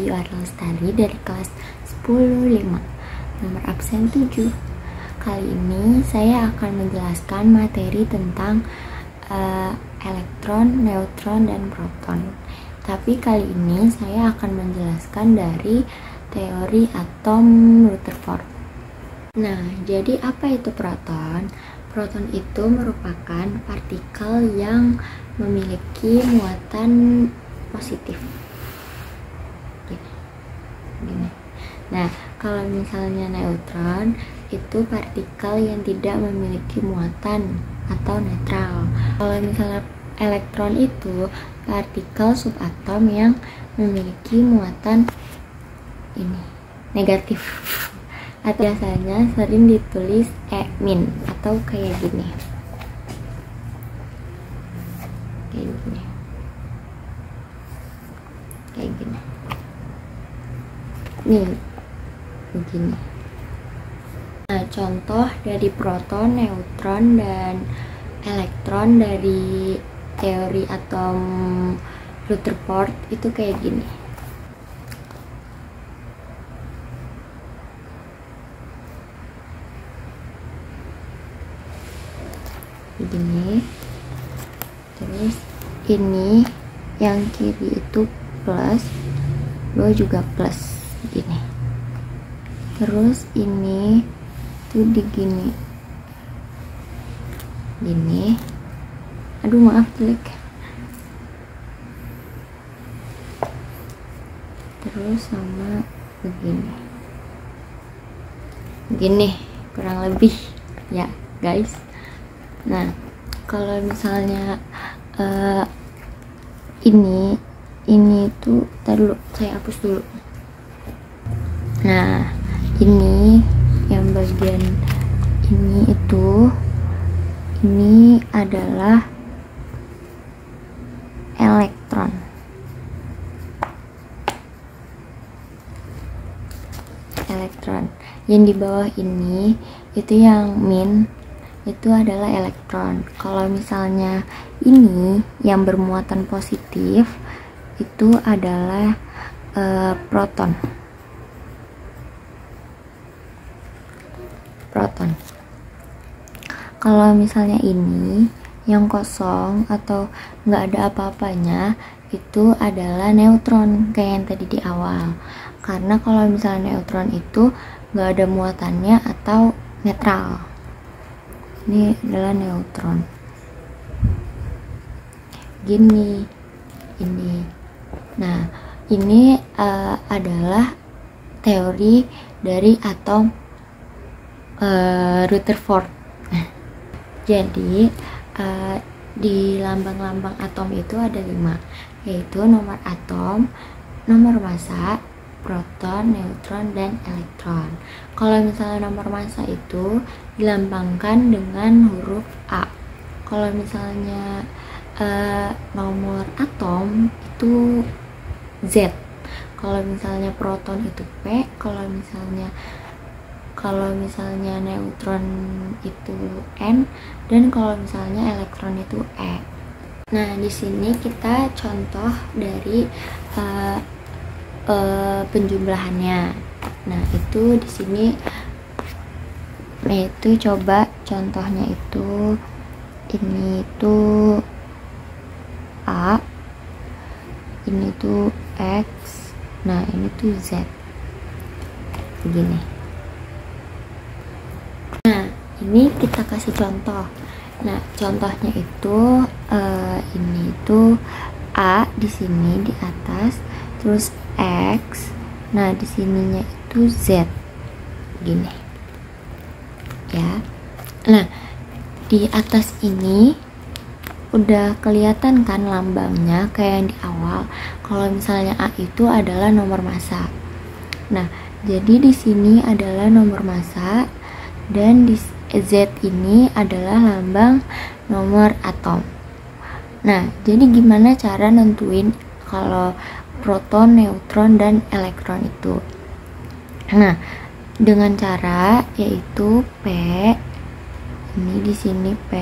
Yuara Lestari dari kelas 10-5, nomor absen 7. Kali ini saya akan menjelaskan materi tentang elektron, neutron, dan proton. Tapi kali ini saya akan menjelaskan dari teori atom Rutherford. Nah, jadi apa itu proton? Proton itu merupakan partikel yang memiliki muatan positif. Gini. Nah, kalau misalnya neutron itu partikel yang tidak memiliki muatan atau netral. Kalau misalnya elektron itu partikel subatom yang memiliki muatan ini negatif. Atau biasanya sering ditulis E- atau kayak gini. Kayak gini. Nih, begini. Nah, contoh dari proton, neutron, dan elektron dari teori atom Rutherford itu kayak gini. Begini. Terus ini yang kiri itu plus, bawah juga plus, gini. Terus ini tuh digini, gini. Aduh, maaf jelek. Terus sama begini, gini kurang lebih ya guys. Nah, kalau misalnya ini tuh dulu saya hapus dulu. Nah, ini yang bagian ini ini adalah elektron. Yang di bawah ini itu yang min, itu adalah elektron. Kalau misalnya ini yang bermuatan positif itu adalah proton. Kalau misalnya ini yang kosong atau nggak ada apa-apanya itu adalah neutron, kayak yang tadi di awal. Karena kalau misalnya neutron itu nggak ada muatannya atau netral. Ini adalah neutron. Gini, ini. Nah, ini adalah teori dari atom Rutherford. Jadi di lambang-lambang atom itu ada 5, yaitu nomor atom, nomor massa, proton, neutron, dan elektron. Kalau misalnya nomor massa itu dilambangkan dengan huruf A. Kalau misalnya nomor atom itu Z. Kalau misalnya proton itu P. Kalau misalnya neutron itu N, dan kalau misalnya elektron itu E. Nah, di sini kita contoh dari penjumlahannya. Nah, itu di sini itu coba contohnya itu ini tuh A, ini tuh X, nah ini tuh Z, begini. Nah, ini kita kasih contoh. Nah, contohnya itu ini tuh A di sini di atas, terus X, nah di sininya itu Z, gini ya. Nah, di atas ini udah kelihatan kan lambangnya kayak yang di awal. Kalau misalnya A itu adalah nomor massa. Nah, jadi di sini adalah nomor massa, dan di Z ini adalah lambang nomor atom. Nah, jadi gimana cara nentuin kalau proton, neutron, dan elektron itu? Nah, dengan cara yaitu P, ini di sini P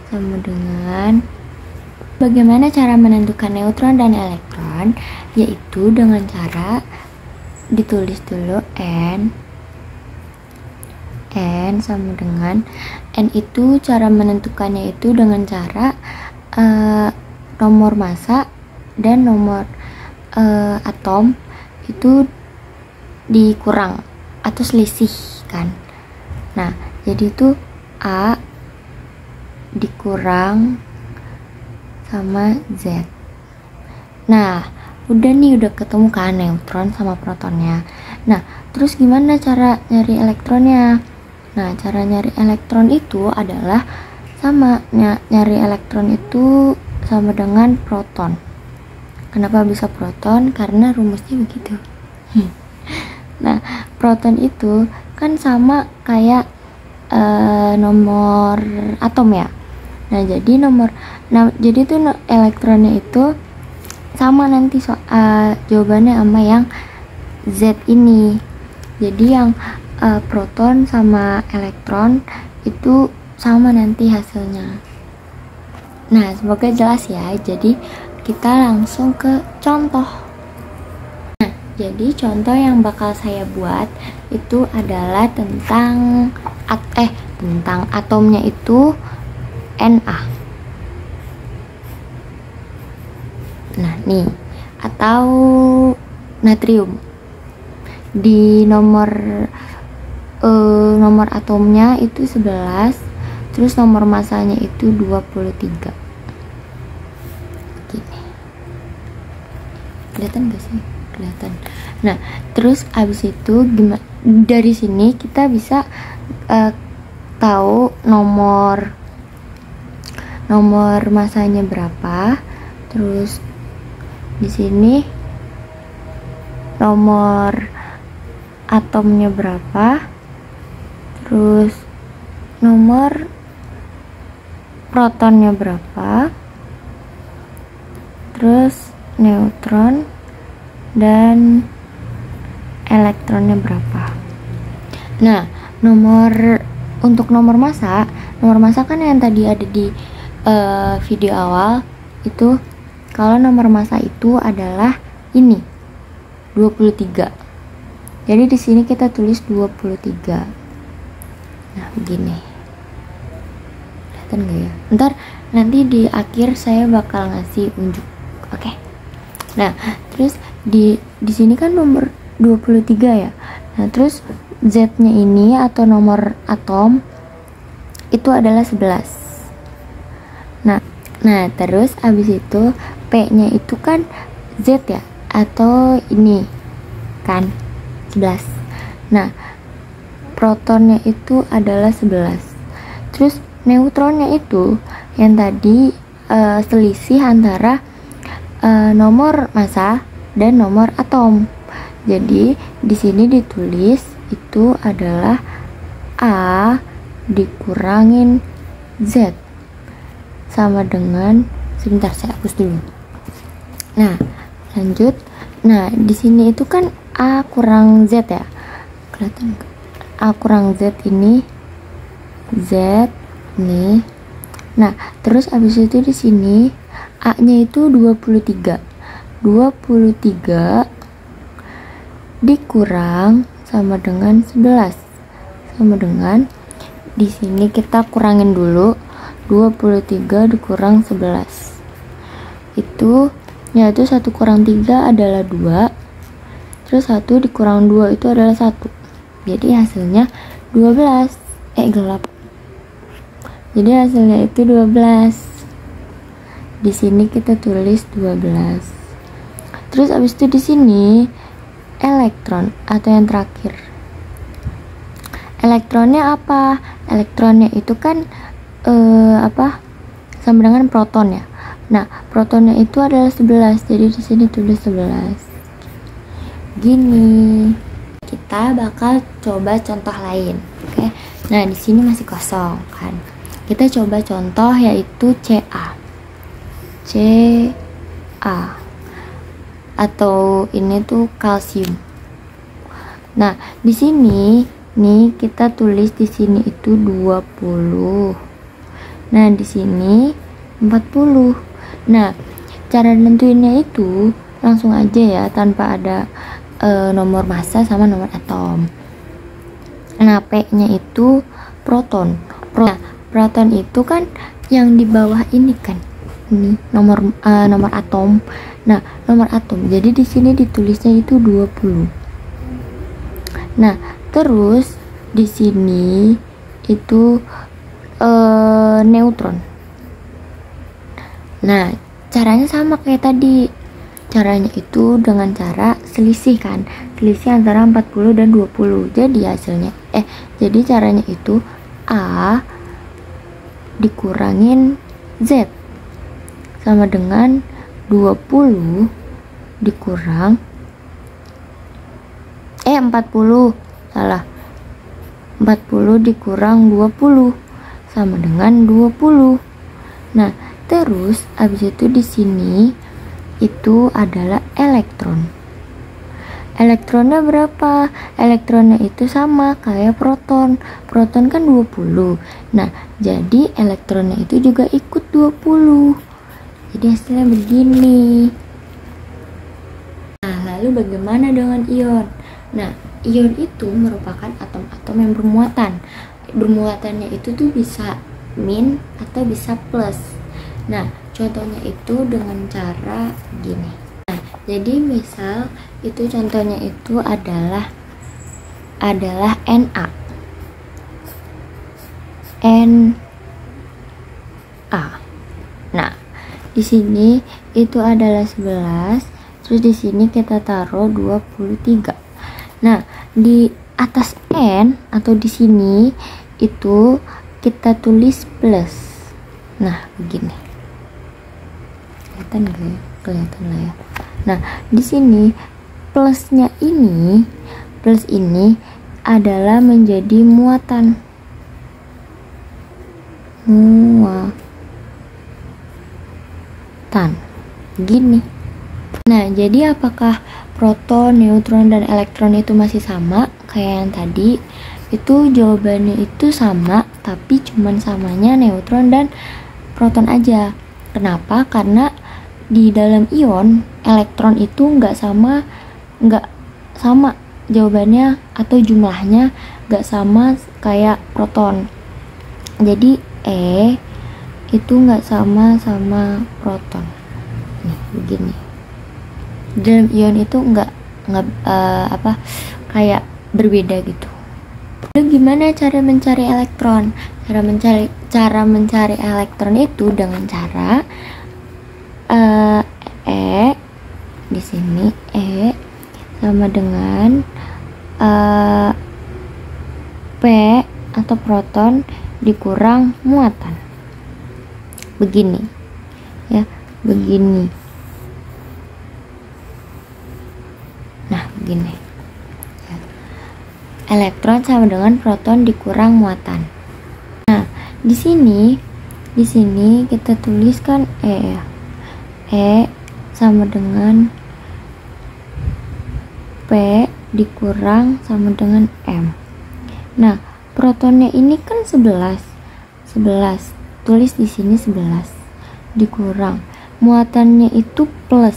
sama dengan Bagaimana cara menentukan neutron dan elektron? Yaitu dengan cara ditulis dulu N sama dengan N itu cara menentukannya itu dengan cara nomor massa dan nomor atom itu dikurang atau selisih kan. Nah, jadi itu A dikurang sama Z. Nah, udah ketemu kan neutron sama protonnya. Nah, terus gimana cara nyari elektronnya? Nah, cara nyari elektron itu adalah sama, nyari elektron itu sama dengan proton. Kenapa bisa proton? Karena rumusnya begitu. Nah, proton itu kan sama kayak nomor atom ya. Nah, jadi tuh elektronnya itu sama nanti jawabannya sama yang Z ini. Jadi yang proton sama elektron itu sama nanti hasilnya. Nah, semoga jelas ya. Jadi kita langsung ke contoh. Nah, jadi contoh yang bakal saya buat itu adalah tentang atomnya itu Na. Nah, nih, atau natrium. Di nomor atomnya itu 11, terus nomor masanya itu 23. Gini. Kelihatan gak sih? Kelihatan. Nah, terus abis itu dari sini kita bisa tahu nomor masanya berapa, terus di sini nomor atomnya berapa, terus nomor protonnya berapa, terus neutron dan elektronnya berapa. Nah, untuk nomor massa kan yang tadi ada di video awal itu, kalau nomor massa itu adalah ini 23. Jadi di sini kita tulis 23. Nah, begini. Kelihatan nggak ya? Ntar nanti di akhir saya bakal ngasih unjuk. Oke. Nah, terus di sini kan nomor 23 ya. Nah, terus Z-nya ini atau nomor atom itu adalah 11. Nah, terus abis itu P-nya itu kan Z ya, atau ini kan 11. Nah, protonnya itu adalah 11. Terus neutronnya itu yang tadi selisih antara nomor massa dan nomor atom. Jadi di sini ditulis itu adalah A dikurangin Z sama dengan, sebentar saya hapus dulu. Nah, lanjut. Nah, di sini itu kan A kurang Z ya. Kelihatan nggak? A kurang Z ini Z nih. Nah, terus abis itu di sini A-nya itu 23. 23 dikurang sama dengan 11. Sama dengan, di sini kita kurangin dulu, 23 dikurang 11 itu, yaitu 1 kurang 3 adalah 2, terus 1 dikurang 2 itu adalah 1. Jadi hasilnya 12. Gelap. Jadi hasilnya itu 12. Di sini kita tulis 12. Terus abis itu di sini elektron atau yang terakhir. Elektronnya apa? Elektronnya itu kan sama dengan proton ya. Nah, protonnya itu adalah 11. Jadi di sini tulis 11. Gini. Kita bakal coba contoh lain. Oke. Nah, di sini masih kosong kan. Kita coba contoh yaitu Ca. Atau ini tuh kalsium. Nah, di sini nih kita tulis di sini itu 20. Nah, di sini 40. Nah, cara nentuinnya itu langsung aja ya, tanpa ada nomor massa sama nomor atom. Nah, P-nya itu proton. Nah, proton itu kan yang di bawah ini kan. Ini nomor atom. Nah, nomor atom. Jadi di sini ditulisnya itu 20. Nah, terus di sini itu neutron. Nah, caranya sama kayak tadi. Caranya itu dengan cara selisih kan. Selisih antara 40 dan 20. Jadi hasilnya jadi caranya itu A dikurangin Z sama dengan 20 dikurang 40 salah 40 dikurang 20 sama dengan 20. Nah, terus habis itu di sini itu adalah elektron. Elektronnya berapa? Elektronnya itu sama kayak proton. Proton kan 20. Nah, jadi elektronnya itu juga ikut 20. Jadi hasilnya begini. Nah, lalu bagaimana dengan ion? Nah, ion itu merupakan atom-atom yang bermuatan. Bermuatannya itu tuh bisa min atau bisa plus. Nah, contohnya itu dengan cara gini. Nah, jadi misal itu contohnya itu adalah Na. Nah, di sini itu adalah 11, terus di sini kita taruh 23. Nah, di atas N atau di sini itu kita tulis plus. Nah, begini. Kelihatan gak ya? Kelihatan lah ya. Nah, di sini plusnya ini, plus ini adalah menjadi muatan. Gini. Nah, jadi apakah proton, neutron, dan elektron itu masih sama kayak yang tadi? Itu jawabannya itu sama, tapi cuman samanya neutron dan proton aja. Kenapa? Karena di dalam ion elektron itu nggak sama jawabannya atau jumlahnya nggak sama kayak proton. Jadi itu nggak sama proton. Nih, begini. Dalam ion itu nggak kayak berbeda gitu. Lalu gimana cara mencari elektron? Cara mencari elektron itu dengan cara di sini sama dengan P atau proton dikurang muatan. Begini. Ya, begini. Nah, begini. Ya. Elektron sama dengan proton dikurang muatan. Nah, di sini kita tuliskan sama dengan P dikurang sama dengan M. Nah, protonnya ini kan 11. Tulis di sini 11 dikurang muatannya itu plus.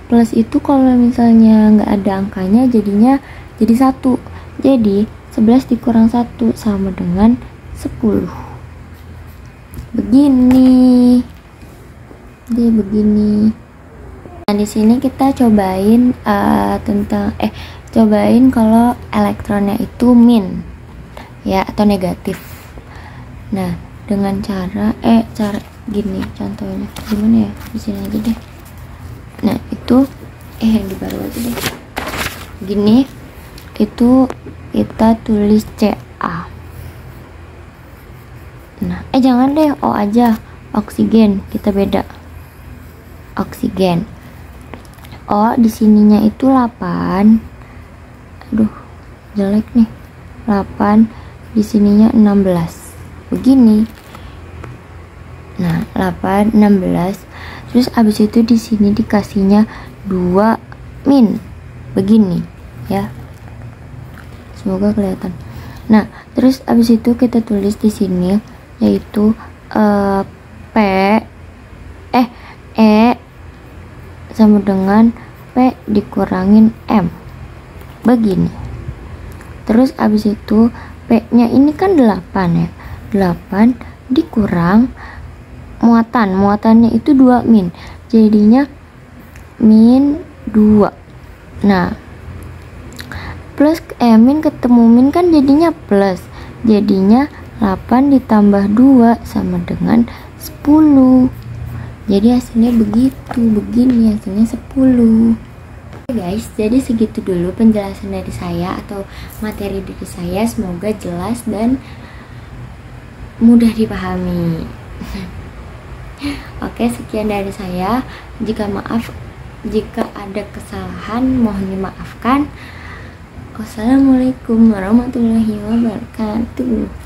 Plus itu kalau misalnya nggak ada angkanya jadinya jadi 1. Jadi 11 dikurang 1 sama dengan 10. Begini. Jadi begini. Nah, di sini kita cobain cobain kalau elektronnya itu min ya atau negatif. Nah, dengan cara gini contohnya. Gimana ya? Di sini aja deh. Nah, itu yang di baru aja deh. Gini. Itu kita tulis Ca. Nah, jangan deh O aja. Oksigen, kita beda. Oksigen. O di sininya itu 8. Aduh, jelek nih. 8 di sininya 16. Begini. Nah, 8 16. Terus abis itu di sini dikasihnya 2 min. Begini, ya. Semoga kelihatan. Nah, terus abis itu kita tulis di sini yaitu sama dengan P dikurangin M. Begini. Terus abis itu P-nya ini kan 8 ya. 8 dikurang muatannya itu 2 min. Jadinya min 2. Nah, plus min ketemu min kan jadinya plus. Jadinya 8 ditambah 2 sama dengan 10. Jadi hasilnya begini hasilnya 10. Oke guys, jadi segitu dulu penjelasan dari saya atau materi dari saya. Semoga jelas dan mudah dipahami. Oke, sekian dari saya. Jika ada kesalahan mohon dimaafkan. Wassalamualaikum warahmatullahi wabarakatuh.